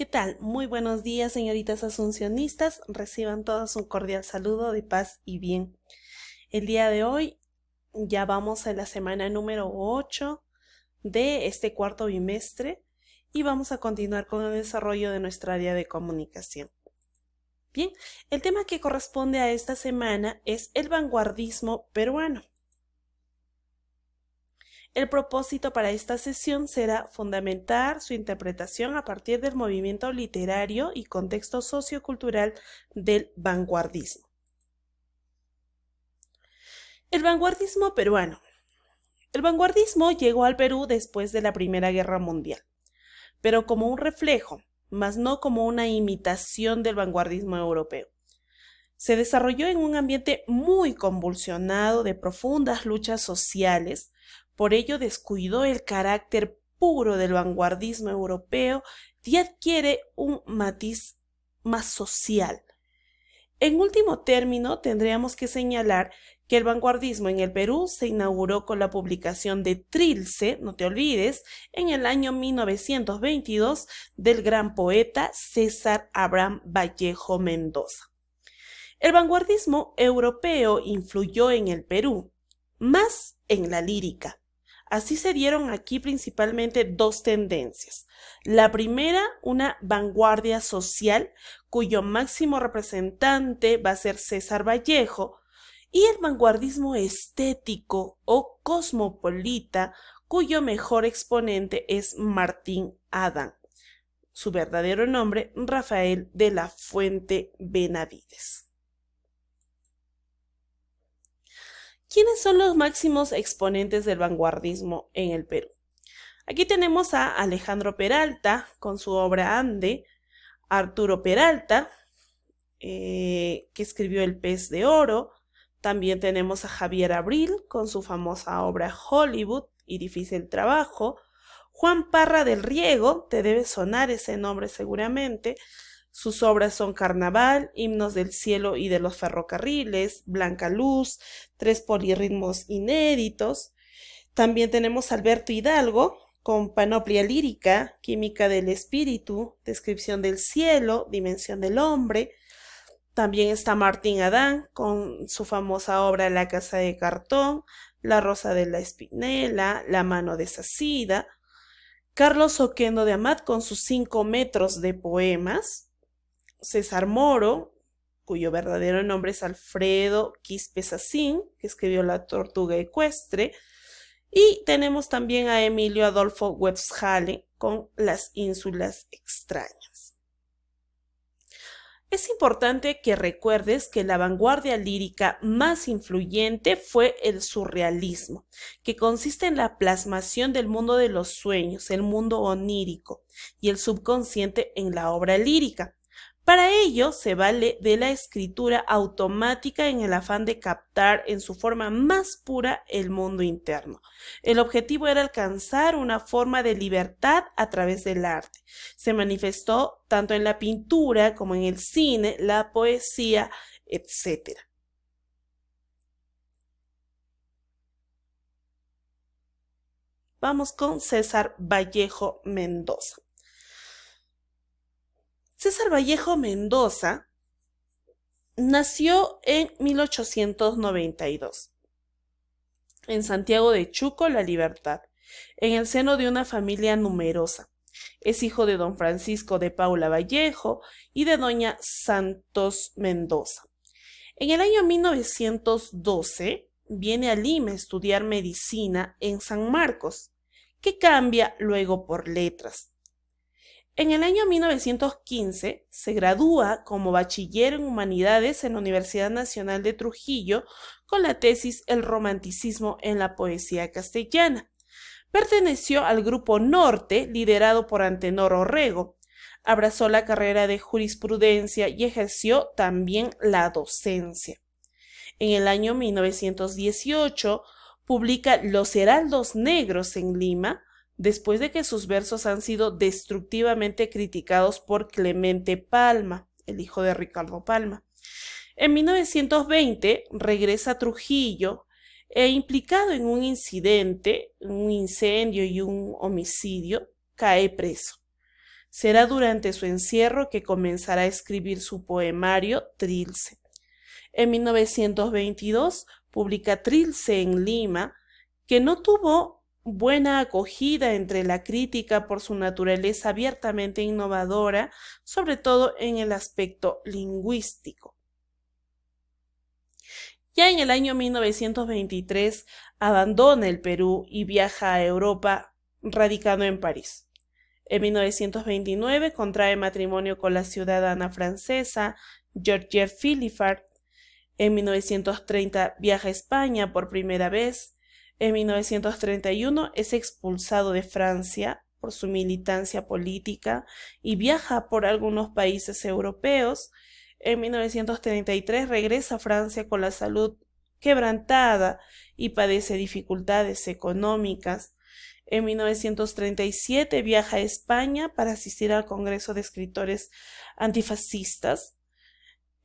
¿Qué tal? Muy buenos días, señoritas asuncionistas. Reciban todos un cordial saludo de paz y bien. El día de hoy ya vamos a la semana número 8 de este cuarto bimestre y vamos a continuar con el desarrollo de nuestra área de comunicación. Bien, el tema que corresponde a esta semana es el vanguardismo peruano. El propósito para esta sesión será fundamentar su interpretación a partir del movimiento literario y contexto sociocultural del vanguardismo. El vanguardismo peruano. El vanguardismo llegó al Perú después de la Primera Guerra Mundial, pero como un reflejo, más no como una imitación del vanguardismo europeo. Se desarrolló en un ambiente muy convulsionado de profundas luchas sociales. Por ello descuidó el carácter puro del vanguardismo europeo y adquiere un matiz más social. En último término, tendríamos que señalar que el vanguardismo en el Perú se inauguró con la publicación de Trilce, no te olvides, en el año 1922 del gran poeta César Abraham Vallejo Mendoza. El vanguardismo europeo influyó en el Perú, más en la lírica. Así se dieron aquí principalmente dos tendencias. La primera, una vanguardia social, cuyo máximo representante va a ser César Vallejo, y el vanguardismo estético o cosmopolita, cuyo mejor exponente es Martín Adán. Su verdadero nombre, Rafael de la Fuente Benavides. ¿Quiénes son los máximos exponentes del vanguardismo en el Perú? Aquí tenemos a Alejandro Peralta con su obra Ande, Arturo Peralta, que escribió El pez de oro. También tenemos a Javier Abril con su famosa obra Hollywood y Difícil trabajo. Juan Parra del Riego, te debe sonar ese nombre seguramente. Sus obras son Carnaval, Himnos del cielo y de los ferrocarriles, Blanca Luz, Tres polirritmos inéditos. También tenemos a Alberto Hidalgo con Panoplia lírica, Química del espíritu, Descripción del cielo, Dimensión del hombre. También está Martín Adán con su famosa obra La casa de cartón, La rosa de la espinela, La mano deshacida. Carlos Oquendo de Amat con sus 5 metros de poemas. César Moro, cuyo verdadero nombre es Alfredo Quispe Sacín, que escribió La tortuga ecuestre. Y tenemos también a Emilio Adolfo Westphalen con Las ínsulas extrañas. Es importante que recuerdes que la vanguardia lírica más influyente fue el surrealismo, que consiste en la plasmación del mundo de los sueños, el mundo onírico y el subconsciente en la obra lírica. Para ello se vale de la escritura automática en el afán de captar en su forma más pura el mundo interno. El objetivo era alcanzar una forma de libertad a través del arte. Se manifestó tanto en la pintura como en el cine, la poesía, etc. Vamos con César Vallejo Mendoza. César Vallejo Mendoza nació en 1892 en Santiago de Chuco, La Libertad, en el seno de una familia numerosa. Es hijo de don Francisco de Paula Vallejo y de doña Santos Mendoza. En el año 1912 viene a Lima a estudiar medicina en San Marcos, que cambia luego por letras. En el año 1915 se gradúa como bachiller en Humanidades en la Universidad Nacional de Trujillo con la tesis El romanticismo en la poesía castellana. Perteneció al Grupo Norte, liderado por Antenor Orrego. Abrazó la carrera de jurisprudencia y ejerció también la docencia. En el año 1918 publica Los Heraldos Negros en Lima, después de que sus versos han sido destructivamente criticados por Clemente Palma, el hijo de Ricardo Palma. En 1920 regresa a Trujillo e implicado en un incidente, un incendio y un homicidio, cae preso. Será durante su encierro que comenzará a escribir su poemario Trilce. En 1922 publica Trilce en Lima, que no tuvo buena acogida entre la crítica por su naturaleza abiertamente innovadora, sobre todo en el aspecto lingüístico. Ya en el año 1923 abandona el Perú y viaja a Europa, radicando en París. En 1929 contrae matrimonio con la ciudadana francesa Georgette Philippard. En 1930 viaja a España por primera vez. En 1931 es expulsado de Francia por su militancia política y viaja por algunos países europeos. En 1933 regresa a Francia con la salud quebrantada y padece dificultades económicas. En 1937 viaja a España para asistir al Congreso de Escritores Antifascistas.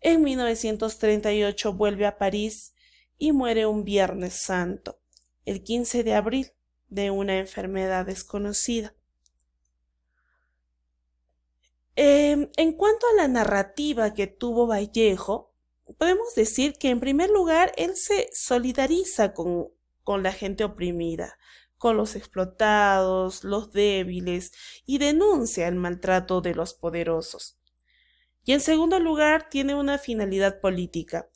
En 1938 vuelve a París y muere un Viernes Santo, el 15 de abril, de una enfermedad desconocida. En cuanto a la narrativa que tuvo Vallejo, podemos decir que en primer lugar él se solidariza con la gente oprimida, con los explotados, los débiles, y denuncia el maltrato de los poderosos. Y en segundo lugar tiene una finalidad política,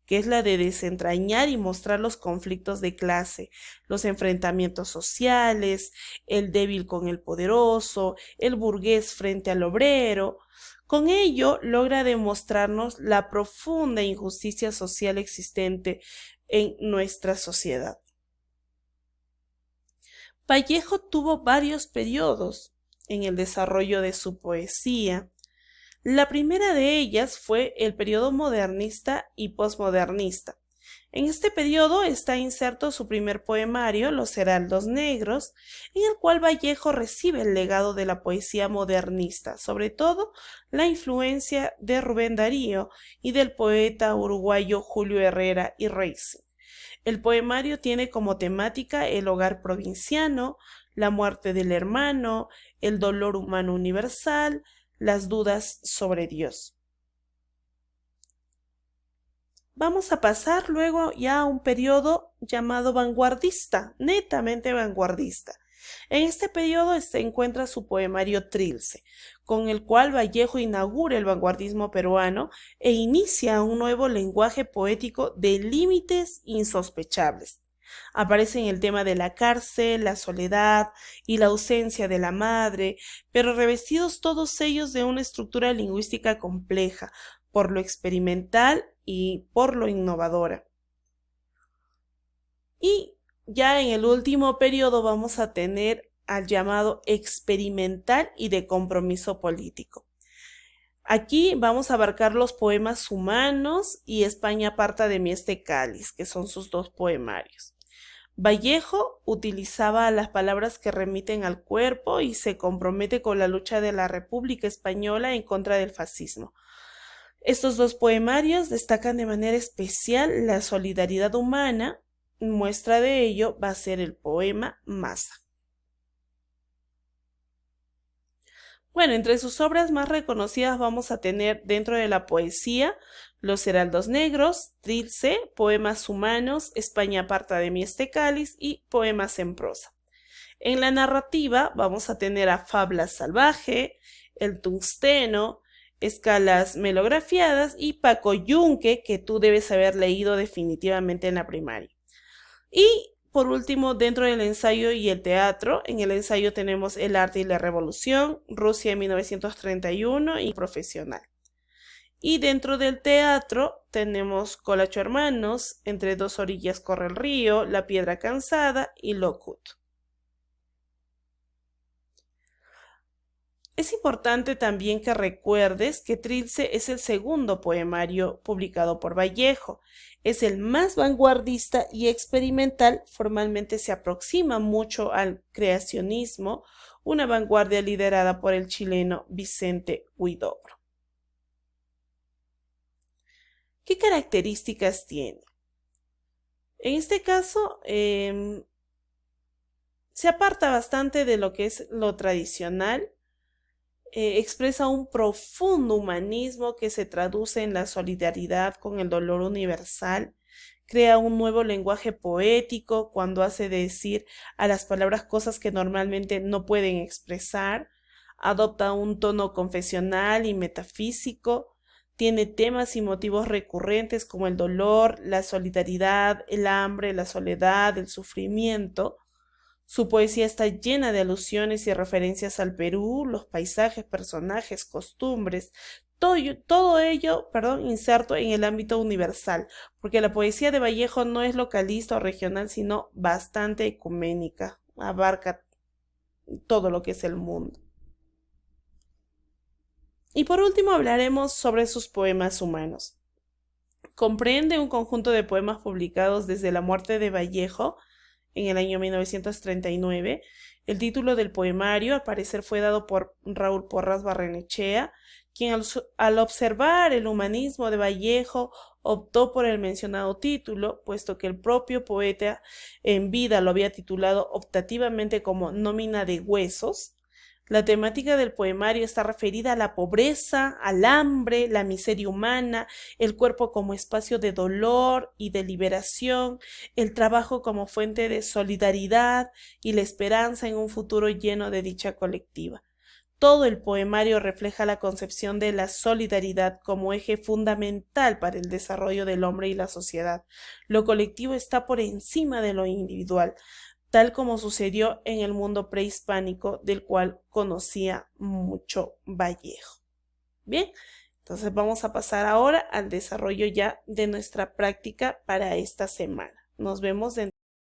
que es la de desentrañar y mostrar los conflictos de clase, los enfrentamientos sociales, el débil con el poderoso, el burgués frente al obrero. Con ello logra demostrarnos la profunda injusticia social existente en nuestra sociedad. Vallejo tuvo varios periodos en el desarrollo de su poesía. La primera de ellas fue el periodo modernista y posmodernista. En este periodo está inserto su primer poemario, Los Heraldos Negros, en el cual Vallejo recibe el legado de la poesía modernista, sobre todo la influencia de Rubén Darío y del poeta uruguayo Julio Herrera y Reising. El poemario tiene como temática el hogar provinciano, la muerte del hermano, el dolor humano universal, las dudas sobre Dios. Vamos a pasar luego ya a un periodo llamado vanguardista, netamente vanguardista. En este periodo se encuentra su poemario Trilce, con el cual Vallejo inaugura el vanguardismo peruano e inicia un nuevo lenguaje poético de límites insospechables. Aparecen el tema de la cárcel, la soledad y la ausencia de la madre, pero revestidos todos ellos de una estructura lingüística compleja, por lo experimental y por lo innovadora. Y ya en el último periodo vamos a tener al llamado experimental y de compromiso político. Aquí vamos a abarcar los poemas humanos y España aparta de mí este cáliz, que son sus dos poemarios. Vallejo utilizaba las palabras que remiten al cuerpo y se compromete con la lucha de la República Española en contra del fascismo. Estos dos poemarios destacan de manera especial la solidaridad humana. Muestra de ello va a ser el poema Masa. Bueno, entre sus obras más reconocidas vamos a tener dentro de la poesía Los Heraldos Negros, Trilce, Poemas Humanos, España aparta de mí este cáliz y Poemas en prosa. En la narrativa vamos a tener a Fabla Salvaje, El Tungsteno, Escalas Melografiadas y Paco Yunque, que tú debes haber leído definitivamente en la primaria. Y por último, dentro del ensayo y el teatro, en el ensayo tenemos El arte y la revolución, Rusia en 1931 y Profesional. Y dentro del teatro tenemos Colacho Hermanos, Entre dos orillas corre el río, La piedra cansada y Locut. Es importante también que recuerdes que Trilce es el segundo poemario publicado por Vallejo. Es el más vanguardista y experimental, formalmente se aproxima mucho al creacionismo, una vanguardia liderada por el chileno Vicente Huidobro. ¿Qué características tiene? En este caso, se aparta bastante de lo que es lo tradicional. expresa un profundo humanismo que se traduce en la solidaridad con el dolor universal. Crea un nuevo lenguaje poético cuando hace decir a las palabras cosas que normalmente no pueden expresar. Adopta un tono confesional y metafísico. Tiene temas y motivos recurrentes como el dolor, la solidaridad, el hambre, la soledad, el sufrimiento. Su poesía está llena de alusiones y referencias al Perú, los paisajes, personajes, costumbres, todo ello, inserto en el ámbito universal, porque la poesía de Vallejo no es localista o regional, sino bastante ecuménica, abarca todo lo que es el mundo. Y por último hablaremos sobre sus poemas humanos. Comprende un conjunto de poemas publicados desde la muerte de Vallejo en el año 1939. El título del poemario al parecer fue dado por Raúl Porras Barrenechea, quien al observar el humanismo de Vallejo optó por el mencionado título, puesto que el propio poeta en vida lo había titulado optativamente como Nómina de Huesos. La temática del poemario está referida a la pobreza, al hambre, la miseria humana, el cuerpo como espacio de dolor y de liberación, el trabajo como fuente de solidaridad y la esperanza en un futuro lleno de dicha colectiva. Todo el poemario refleja la concepción de la solidaridad como eje fundamental para el desarrollo del hombre y la sociedad. Lo colectivo está por encima de lo individual, tal como sucedió en el mundo prehispánico del cual conocía mucho Vallejo. Bien, entonces vamos a pasar ahora al desarrollo ya de nuestra práctica para esta semana. Nos vemos dentro